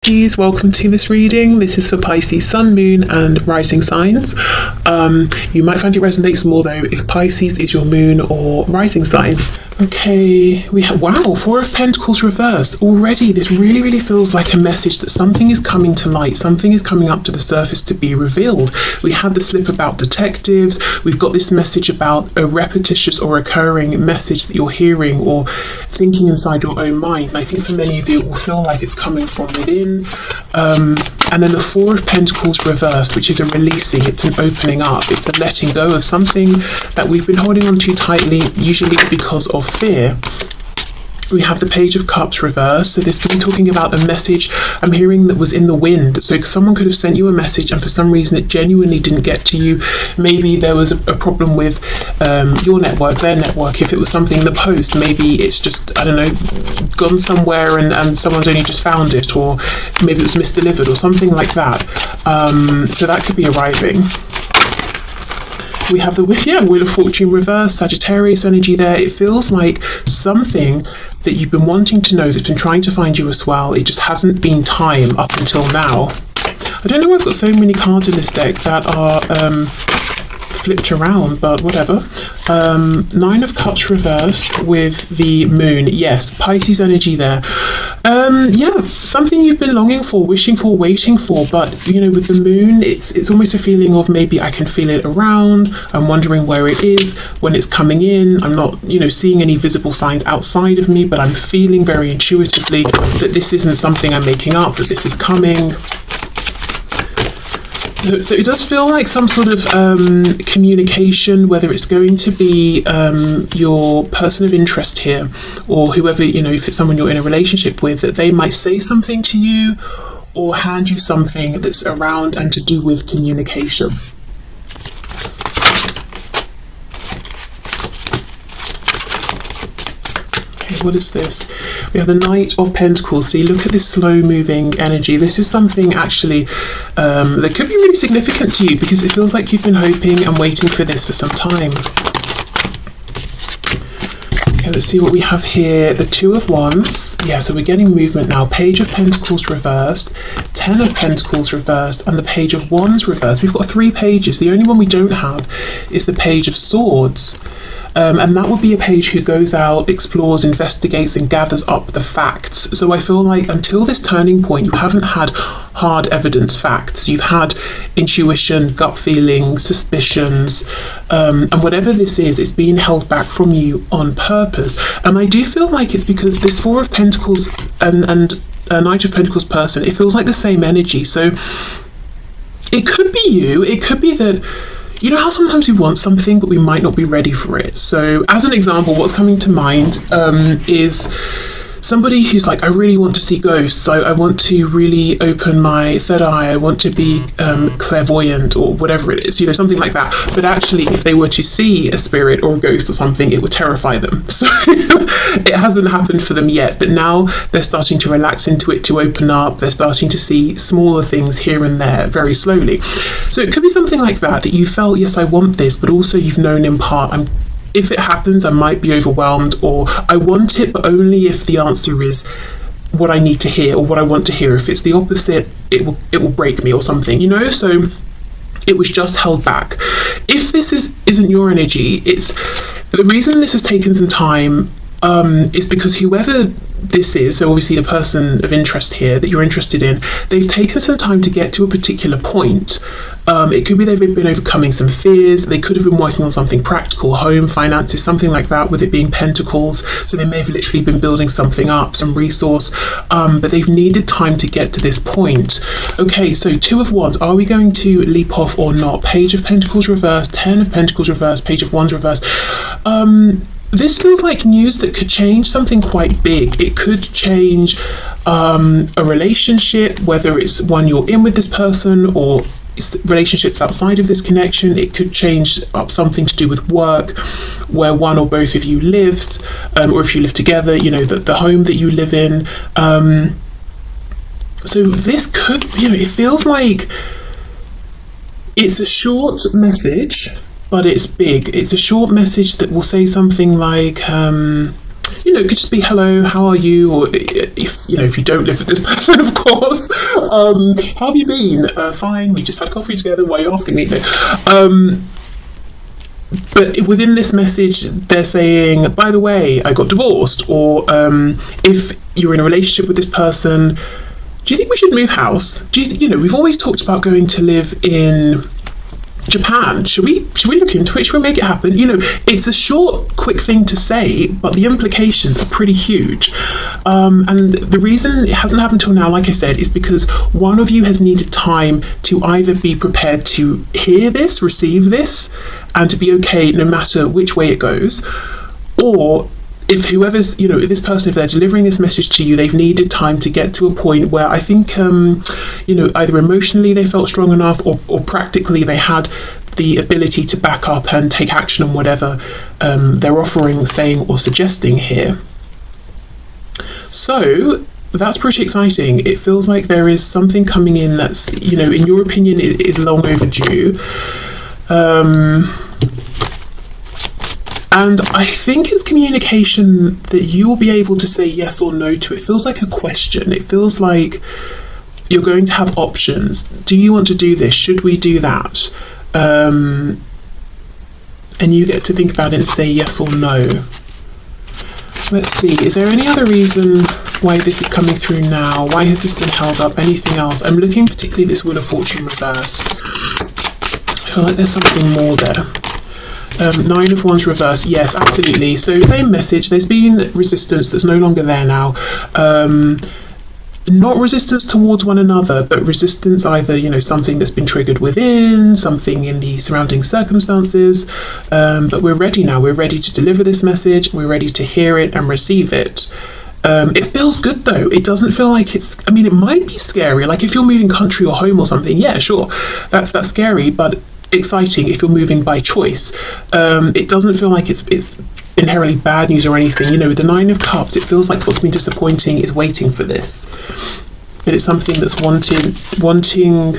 Pisces, welcome to this reading. This is for Pisces Sun, Moon and Rising signs. You might find it resonates more though if Pisces is your moon or rising sign. Okay, we have, wow, Four of Pentacles reversed. Already this really feels like a message that something is coming to light, something is coming up to the surface to be revealed. We had the slip about detectives, we've got this message about a repetitious or recurring message that you're hearing or thinking inside your own mind. And I think for many of you it will feel like it's coming from within. And then the Four of Pentacles reversed, which is a releasing, it's an opening up, it's a letting go of something that we've been holding on to tightly, usually because of fear. We have the Page of Cups reversed, so this could be talking about a message I'm hearing that was in the wind. So someone could have sent you a message and for some reason it genuinely didn't get to you. Maybe there was a problem with your network, their network. If it was something in the post, maybe it's just, I don't know, gone somewhere and someone's only just found it, or maybe it was misdelivered or something like that. So that could be arriving. We have the Wheel of Fortune reverse, Sagittarius energy there. It feels like something that you've been wanting to know, that's been trying to find you as well. It just hasn't been time up until now. I don't know why I've got so many cards in this deck that are flipped around, but whatever. Nine of Cups reversed with the moon. Yes, Pisces energy there. Yeah, something you've been longing for, wishing for, waiting for, but you know, with the moon, it's almost a feeling of maybe I can feel it around. I'm wondering where it is when it's coming in. I'm not, you know, seeing any visible signs outside of me, but I'm feeling very intuitively that this isn't something I'm making up, that this is coming. So it does feel like some sort of communication, whether it's going to be your person of interest here or whoever, you know, if it's someone you're in a relationship with, that they might say something to you or hand you something that's around and to do with communication. What is this? We have the Knight of Pentacles. See, look at this slow moving energy. This is something actually that could be really significant to you because it feels like you've been hoping and waiting for this for some time. Okay, let's see what we have here. The Two of Wands. Yeah, so we're getting movement now. Page of Pentacles reversed, Ten of Pentacles reversed, and the Page of Wands reversed. We've got three pages. The only one we don't have is the Page of Swords. And that would be a page who goes out, explores, investigates and gathers up the facts. So I feel like until this turning point you haven't had hard evidence facts. You've had intuition, gut feelings, suspicions, and whatever this is, it's being held back from you on purpose. And I do feel like it's because this Four of Pentacles and a Knight of Pentacles person, it feels like the same energy. So it could be you, it could be that, you know how sometimes we want something but we might not be ready for it. So as an example, what's coming to mind is somebody who's like, I really want to see ghosts, so I want to really open my third eye, I want to be clairvoyant or whatever it is, you know, something like that. But actually if they were to see a spirit or a ghost or something, it would terrify them. So it hasn't happened for them yet, but now they're starting to relax into it, to open up. They're starting to see smaller things here and there very slowly. So it could be something like that, that you felt, yes, I want this, but also you've known in part, if it happens, I might be overwhelmed, or I want it, but only if the answer is what I need to hear or what I want to hear. If it's the opposite, it will break me or something, you know? So it was just held back. If this isn't your energy, it's the reason this has taken some time is because whoever this is, so obviously the person of interest here that you're interested in, they've taken some time to get to a particular point. It could be they've been overcoming some fears. They could have been working on something practical, home, finances, something like that, with it being Pentacles. So they may have literally been building something up, some resource, but they've needed time to get to this point. Okay, so Two of Wands, are we going to leap off or not? Page of Pentacles reversed, Ten of Pentacles reversed, Page of Wands reversed. This feels like news that could change something quite big. It could change a relationship, whether it's one you're in with this person or relationships outside of this connection. It could change up something to do with work, where one or both of you lives, or if you live together, you know, the home that you live in. So this could, you know, it feels like it's a short message, but it's big. It's a short message that will say something like, you it could just be hello, how are you, or if you don't live with this person, of course, how have you been? Fine, we just had coffee together, why are you asking me? But within this message, they're saying, by the way, I got divorced, or if you're in a relationship with this person, do you think we should move house? We've always talked about going to live in Japan. Should we look into it? Should we make it happen? It's a short, quick thing to say, but the implications are pretty huge. And the reason it hasn't happened till now, like I said, is because one of you has needed time to either be prepared to hear this, receive this, and to be okay no matter which way it goes, or if whoever's, if this person, if they're delivering this message to you, they've needed time to get to a point where I think, either emotionally they felt strong enough, or practically they had the ability to back up and take action on whatever they're offering, saying, or suggesting here. So that's pretty exciting. It feels like there is something coming in that's, in your opinion, is long overdue. And I think it's communication that you will be able to say yes or no to. It feels like a question. It feels like you're going to have options. Do you want to do this? Should we do that? And you get to think about it and say yes or no. Let's see, is there any other reason why this is coming through now? Why has this been held up? Anything else? I'm looking particularly at this Wheel of Fortune reversed. I feel like there's something more there. 9 of Wands reversed, yes, absolutely. So same message, there's been resistance that's no longer there now. Not resistance towards one another, but resistance either, something that's been triggered within, something in the surrounding circumstances. But we're ready now. We're ready to deliver this message. We're ready to hear it and receive it. It feels good though. It doesn't feel like it might be scary. Like if you're moving country or home or something, yeah, sure, that's scary, but exciting if you're moving by choice. It doesn't feel like it's inherently bad news or anything. With the 9 of Cups, it feels like what's been disappointing is waiting for this. But it's something that's wanting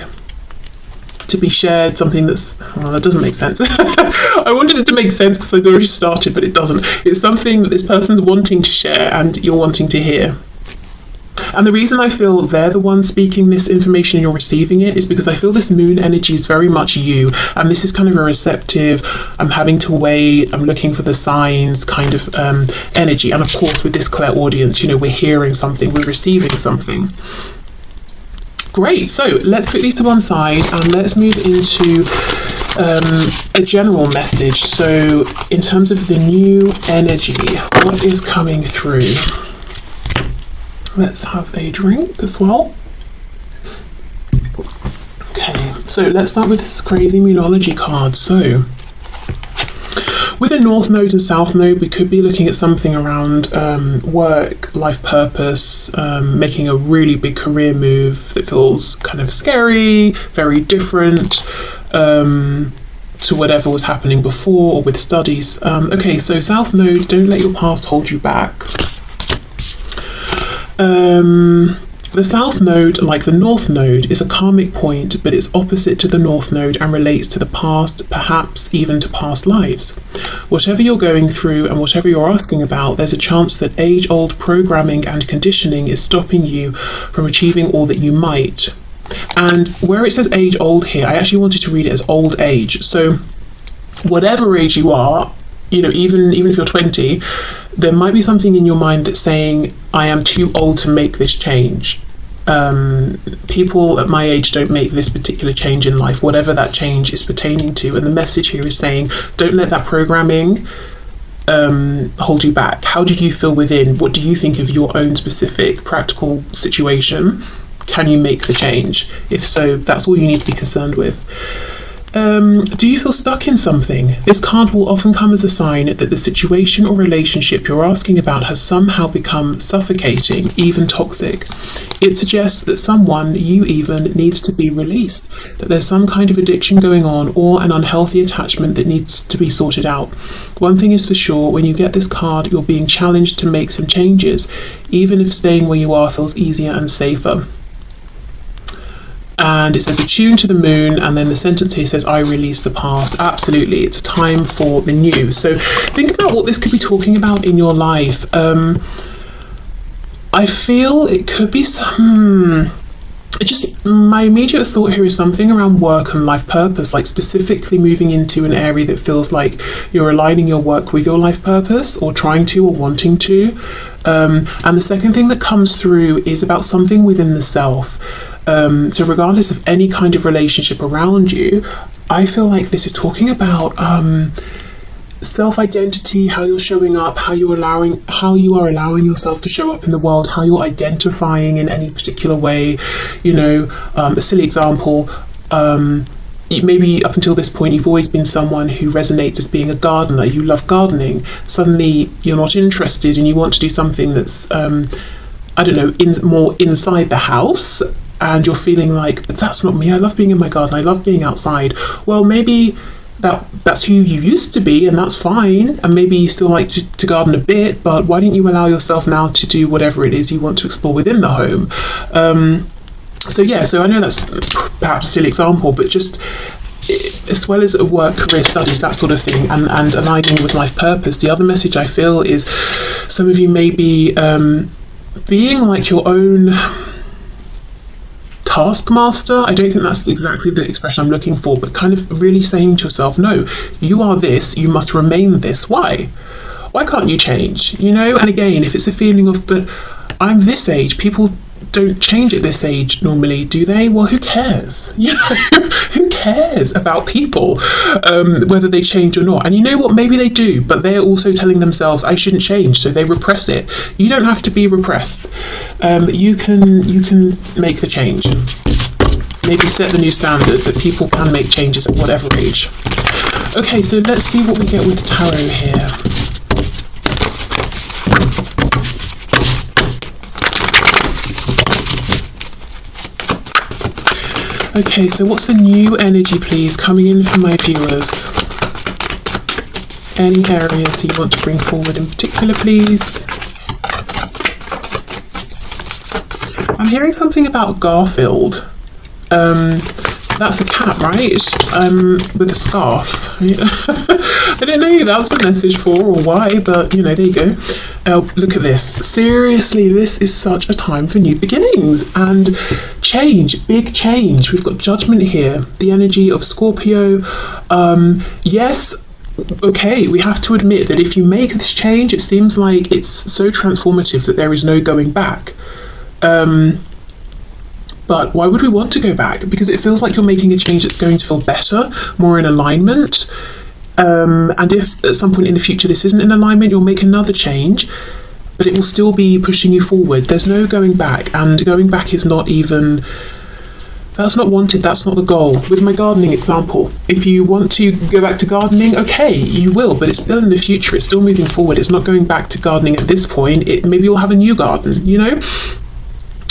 to be shared, something that's, well, that doesn't make sense. I wanted it to make sense because I'd already started, but it doesn't. It's something that this person's wanting to share and you're wanting to hear. And the reason I feel they're the ones speaking this information and you're receiving it is because I feel this moon energy is very much you, and this is kind of a receptive, I'm having to wait, I'm looking for the signs kind of energy. And of course with this clairaudience, we're hearing something, we're receiving something. Great, so let's put these to one side and let's move into a general message. So in terms of the new energy, what is coming through? Let's have a drink as well. Okay, so let's start with this crazy Moonology card. So, with a North Node and South Node, we could be looking at something around work, life purpose, making a really big career move that feels kind of scary, very different to whatever was happening before or with studies. Okay, so South Node, don't let your past hold you back. The South Node, like the North Node, is a karmic point, but it's opposite to the North Node and relates to the past, perhaps even to past lives. Whatever you're going through and whatever you're asking about, there's a chance that age-old programming and conditioning is stopping you from achieving all that you might. And where it says age-old here, I actually wanted to read it as old age. So whatever age you are, even if you're 20, there might be something in your mind that's saying, I am too old to make this change. People at my age don't make this particular change in life, whatever that change is pertaining to. And the message here is saying, don't let that programming hold you back. How did you feel within? What do you think of your own specific practical situation? Can you make the change? If so, that's all you need to be concerned with. Do you feel stuck in something? This card will often come as a sign that the situation or relationship you're asking about has somehow become suffocating, even toxic. It suggests that someone, you even, needs to be released, that there's some kind of addiction going on or an unhealthy attachment that needs to be sorted out. One thing is for sure, when you get this card, you're being challenged to make some changes, even if staying where you are feels easier and safer. And it says attune to the moon, and then the sentence here says I release the past. Absolutely, it's a time for the new. So think about what this could be talking about in your life. I feel it could be some my immediate thought here is something around work and life purpose, like specifically moving into an area that feels like you're aligning your work with your life purpose, or trying to, or wanting to. And the second thing that comes through is about something within the self. So regardless of any kind of relationship around you, I feel like this is talking about self-identity, how you're showing up, how you are allowing yourself to show up in the world, how you're identifying in any particular way. You know, a silly example, maybe up until this point you've always been someone who resonates as being a gardener. You love gardening. Suddenly you're not interested and you want to do something that's I don't know, more inside the house, and you're feeling like, but that's not me, I love being in my garden, I love being outside. Well, maybe that's who you used to be, and that's fine, and maybe you still like to garden a bit, but why don't you allow yourself now to do whatever it is you want to explore within the home? So I know that's perhaps a silly example, but just as well as work, career, studies, that sort of thing, and aligning with life purpose, the other message I feel is some of you may be being like your own taskmaster. I don't think that's exactly the expression I'm looking for, but kind of really saying to yourself, no, you are this, you must remain this. Why can't you change? You know, and again, if it's a feeling of, but I'm this age, people don't change at this age normally, do they? Well, who cares? You know, who cares about people, whether they change or not? And you know what, maybe they do, but they're also telling themselves I shouldn't change, so they repress it. You don't have to be repressed. You can make the change. Maybe set the new standard that people can make changes at whatever age. Okay, so let's see what we get with tarot here. Okay, so what's the new energy, please, coming in from my viewers? Any areas you want to bring forward in particular, please? I'm hearing something about Garfield. That's a cat, right? With a scarf. I don't know who that's a message for or why, but you know, there you go. Look at this. Seriously, this is such a time for new beginnings and change, big change. We've got judgment here, the energy of Scorpio. Yes, okay, we have to admit that if you make this change, it seems like it's so transformative that there is no going back. But why would we want to go back? Because it feels like you're making a change that's going to feel better, more in alignment. And if at some point in the future this isn't in alignment, you'll make another change, but it will still be pushing you forward. There's no going back, and going back is not even, that's not wanted, that's not the goal. With my gardening example, if you want to go back to gardening, okay, you will, but it's still in the future, it's still moving forward. It's not going back to gardening at this point. Maybe you'll have a new garden, you know?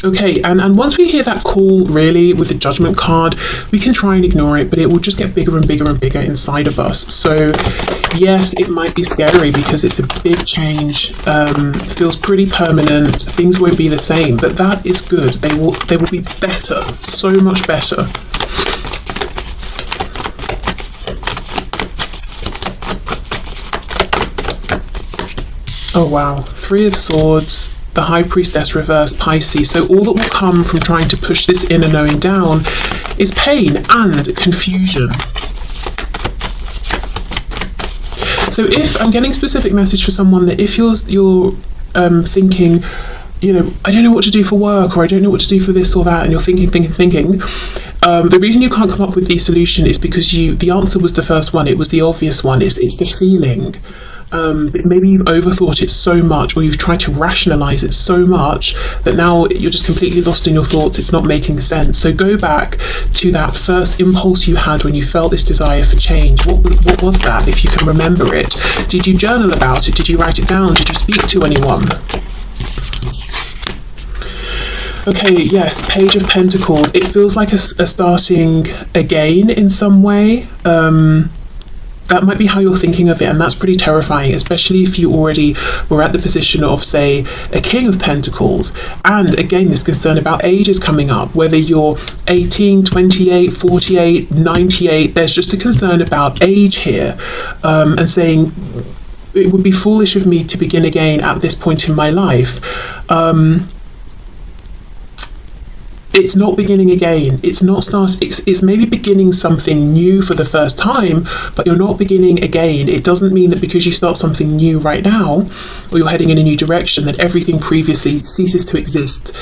Okay, and once we hear that call, really, with the judgment card, we can try and ignore it, but it will just get bigger and bigger and bigger inside of us. So yes, it might be scary because it's a big change, feels pretty permanent, things won't be the same, but that is good. They will be better, so much better. Oh wow, 3 of Swords, the High Priestess reversed, Pisces. So all that will come from trying to push this inner knowing down is pain and confusion. So if I'm getting a specific message for someone, that if you're thinking, you know, I don't know what to do for work, or I don't know what to do for this or that, and you're thinking, the reason you can't come up with the solution is because the answer was the first one, it was the obvious one, it's the feeling. Maybe you've overthought it so much, or you've tried to rationalize it so much that now you're just completely lost in your thoughts. It's not making sense. So go back to that first impulse you had when you felt this desire for change. What was that, if you can remember it? Did you journal about it? Did you write it down? Did you speak to anyone? Okay, yes, Page of Pentacles. It feels like a starting again in some way. that might be how you're thinking of it, and that's pretty terrifying, especially if you already were at the position of, say, a King of Pentacles. And again, this concern about age is coming up, whether you're 18, 28, 48, 98, there's just a concern about age here, and saying, it would be foolish of me to begin again at this point in my life. It's not beginning again. It's not it's maybe beginning something new for the first time, but you're not beginning again. It doesn't mean that because you start something new right now, or you're heading in a new direction, that everything previously ceases to exist.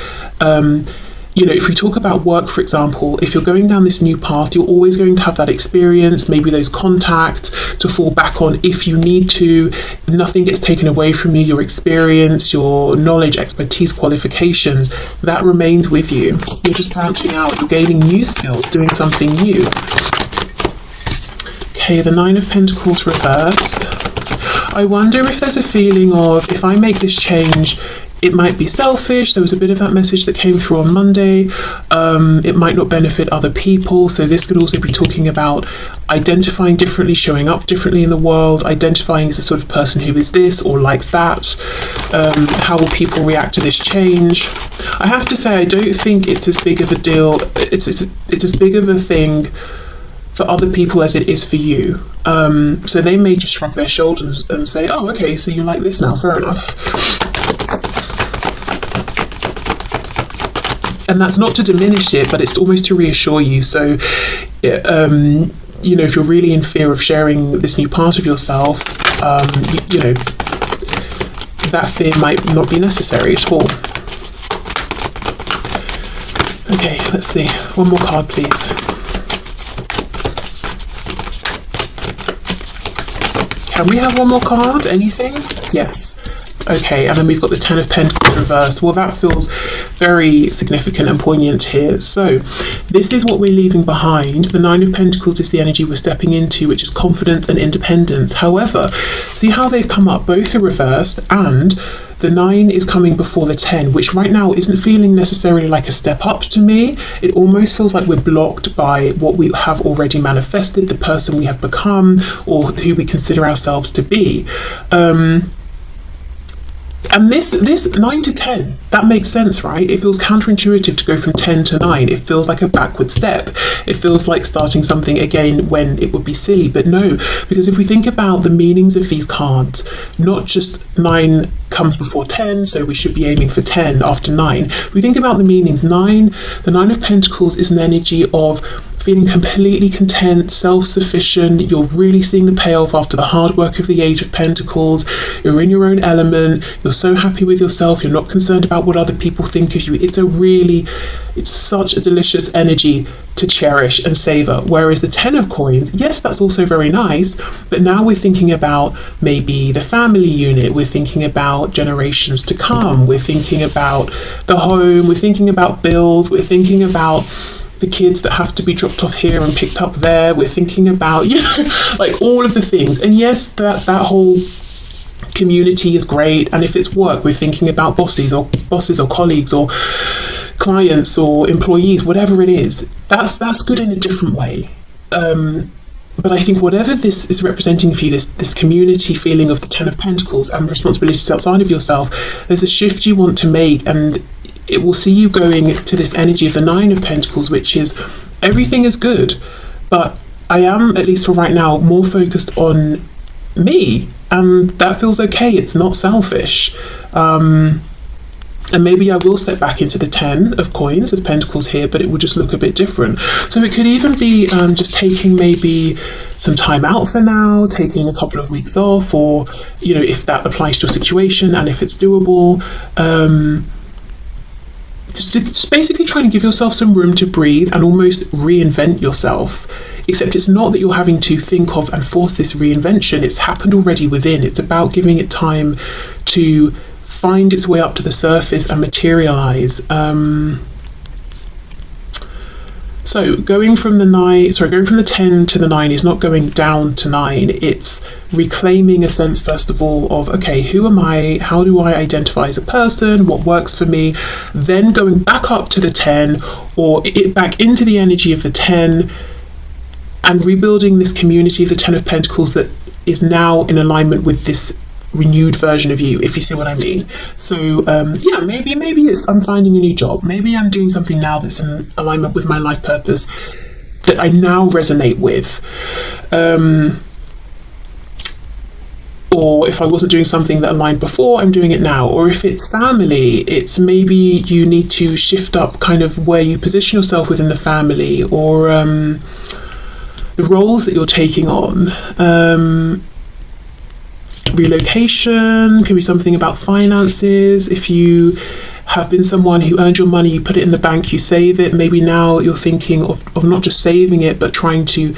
You know, if we talk about work, for example, if you're going down this new path, you're always going to have that experience, maybe those contacts to fall back on if you need to. Nothing gets taken away from you. Your experience, your knowledge, expertise, qualifications, that remains with you. You're just branching out, you're gaining new skills, doing something new. Okay, the Nine of Pentacles reversed. I wonder if there's a feeling of, if I make this change, it might be selfish. There was a bit of that message that came through on Monday. It might not benefit other people. So this could also be talking about identifying differently, showing up differently in the world, identifying as a sort of person who is this or likes that. How will people react to this change? I have to say, I don't think it's as big of a deal. It's as big of a thing for other people as it is for you. So they may just shrug their shoulders and say, oh, okay, so you like this now, fair enough. And that's not to diminish it, but it's almost to reassure you. So, you know, if you're really in fear of sharing this new part of yourself, you know, that fear might not be necessary at all. Okay, let's see. One more card, please. Can we have one more card? Anything? Yes. Okay, and then we've got the Ten of Pentacles reversed. Well, that feels very significant and poignant here. So this is what we're leaving behind. The Nine of Pentacles is the energy we're stepping into, which is confidence and independence. However, see how they've come up? Both are reversed, and the 9 is coming before the 10, which right now isn't feeling necessarily like a step up to me. It almost feels like we're blocked by what we have already manifested, the person we have become, or who we consider ourselves to be. And this 9 to 10, that makes sense, right? It feels counterintuitive to go from 10 to 9. It feels like a backward step. It feels like starting something again when it would be silly. But no, because if we think about the meanings of these cards, not just 9 comes before 10, so we should be aiming for 10 after 9. We think about the meanings. The Nine of Pentacles is an energy of feeling completely content, self-sufficient. You're really seeing the payoff after the hard work of the Eight of Pentacles. You're in your own element. You're so happy with yourself. You're not concerned about what other people think of you. It's such a delicious energy to cherish and savor. Whereas the 10 of Coins, yes, that's also very nice, but now we're thinking about maybe the family unit. We're thinking about generations to come. We're thinking about the home. We're thinking about bills. We're thinking about the kids that have to be dropped off here and picked up there. We're thinking about, you know, like all of the things. And yes, that whole community is great. And if it's work, we're thinking about bosses or colleagues or clients or employees, whatever it is. That's good in a different way. But I think whatever this is representing for you, this community feeling of the 10 of Pentacles and responsibilities outside of yourself, there's a shift you want to make, and it will see you going to this energy of the 9 of Pentacles, which is everything is good, but I am, at least for right now, more focused on me, and that feels okay. It's not selfish. And maybe I will step back into the 10 of Coins, of Pentacles here, but it will just look a bit different. So it could even be just taking maybe some time out for now, taking a couple of weeks off, or, you know, if that applies to your situation and if it's doable. Just basically trying to give yourself some room to breathe and almost reinvent yourself. Except it's not that you're having to think of and force this reinvention. It's happened already within. It's about giving it time to find its way up to the surface and materialize. So going from the 10 to the 9 is not going down to 9. It's reclaiming a sense, first of all, of, okay, who am I? How do I identify as a person? What works for me? Then going back up to the 10, or back into the energy of the 10, and rebuilding this community of the Ten of Pentacles that is now in alignment with this renewed version of you, if you see what I mean. So yeah, maybe it's I'm finding a new job, maybe I'm doing something now that's in alignment with my life purpose that I now resonate with, or if I wasn't doing something that aligned before, I'm doing it now. Or if it's family, it's maybe you need to shift up kind of where you position yourself within the family, or the roles that you're taking on. Relocation can be something about finances. If you have been someone who earned your money, you put it in the bank, you save it, maybe now you're thinking of not just saving it, but trying to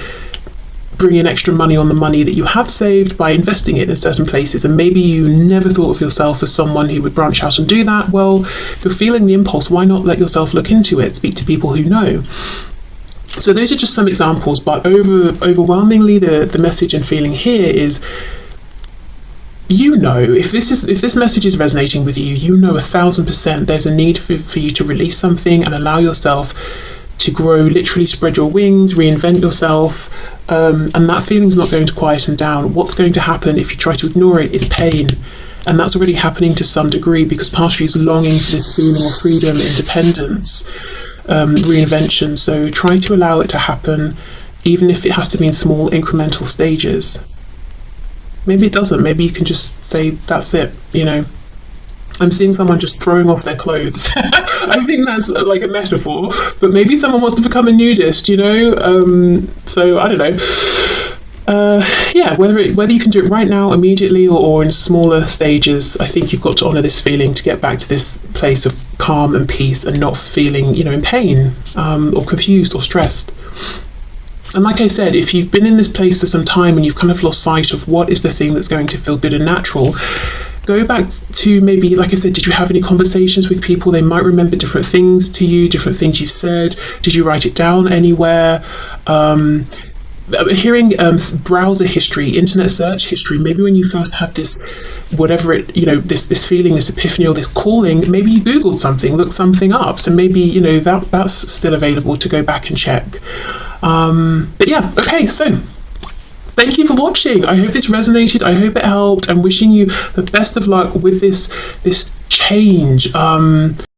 bring in extra money on the money that you have saved by investing it in certain places. And maybe you never thought of yourself as someone who would branch out and do that. Well, if you're feeling the impulse, why not let yourself look into it, speak to people who know. So those are just some examples, but overwhelmingly the message and feeling here is, you know, if this message is resonating with you, you know 1000% there's a need for you to release something and allow yourself to grow, literally spread your wings, reinvent yourself, and that feeling's not going to quieten down. What's going to happen if you try to ignore it is pain, and that's already happening to some degree because part of you is longing for this feeling of freedom, independence, reinvention. So try to allow it to happen, even if it has to be in small incremental stages. Maybe it doesn't. Maybe you can just say, that's it, you know. I'm seeing someone just throwing off their clothes. I think that's like a metaphor, but maybe someone wants to become a nudist, you know. So I don't know. Yeah, whether you can do it right now, immediately, or in smaller stages, I think you've got to honour this feeling to get back to this place of calm and peace and not feeling, you know, in pain or confused or stressed. And like I said, if you've been in this place for some time and you've kind of lost sight of what is the thing that's going to feel good and natural, go back to maybe, like I said, did you have any conversations with people? They might remember different things to you, different things you've said. Did you write it down anywhere? Hearing browser history, internet search history, maybe when you first had this, whatever it, you know, this feeling, this epiphany or this calling, maybe you Googled something, looked something up. So maybe, you know, that's still available to go back and check. But yeah, okay, so thank you for watching. I hope this resonated. I hope it helped. I'm wishing you the best of luck with this change.